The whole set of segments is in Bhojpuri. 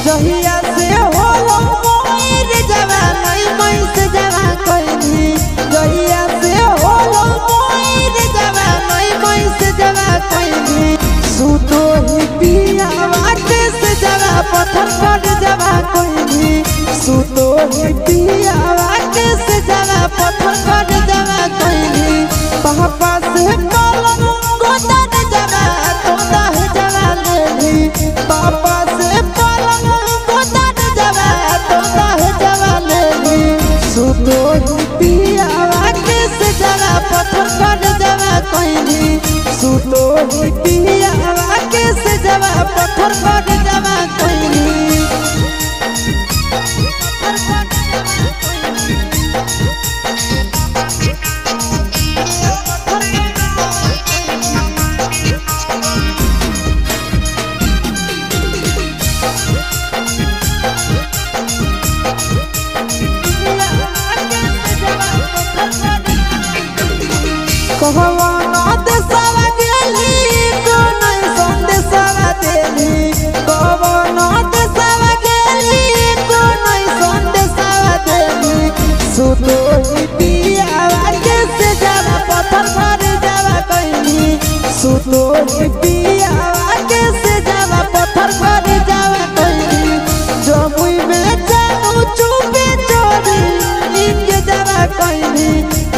जहिया से होलो मोर जवानी मैं से जवा कइनी जहिया से होलो मोर जवानी मैं से जवा कइनी सुतो ही पिया वाटे से जवा पत्थर पर जवा कइनी सुतो ही पिया वाटे से जवा पत्थर पर जवा कइनी पापा से पलंग गोदर जवा तोदा है जवा लेनी पापा से सुतो ही पिया वाटे से जवा पत्थर पर जवा कइनी सुतो ही पिया वाटे से जवा पत्थर पर जवा कइनी कहवाना देशवा गेली तो नहीं संदेशवा देली कहवाना देशवा गेली तो नहीं संदेशवा देली सुतो ही पिया वाटे से जवा पत्थर पर जवा कइनी सुतो ही पिया वाटे से जवा पत्थर पर जवा कइनी जमुई में जानू चुपे चोरी इनके जवा कइनी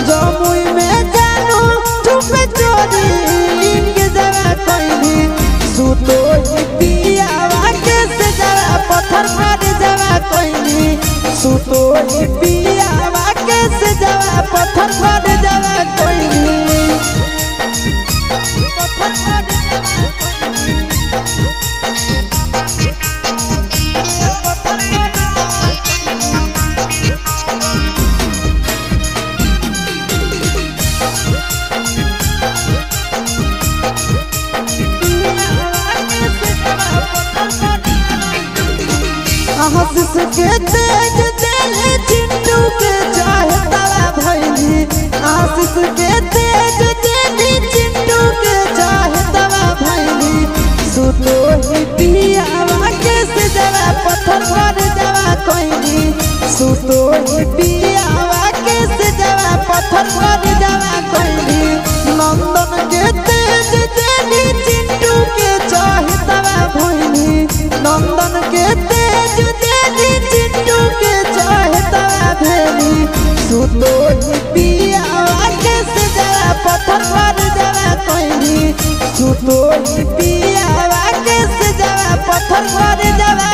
जमुई में चुपे चोरी इनके जवा कइनी सुतो ही पिया वाटे से जवा पत्थर पर जवा कइनी सुतो ही पिया वाटे से जवा पत्थर पर जवा कइनी आशीष के तेज दिल चिंटू के चाहे तला भइली आशीष के तेज दिल चिंटू के चाहे तला भइली सुतो ही पिया वाटे से जवा पत्थर पर जवा कइनी सुतो ही पिया वाटे से जवा पत्थर पर जवा कइनी नंदन के तेज दिल चिंटू के चाहे तला भइली नंदन के तेज चिंटू के चाहे तला भेली सुतो ही पिया वाटे से जवा पत्थर पर जवा कइनी सुतो ही पिया वाटे से जवा पत्थर पर जवा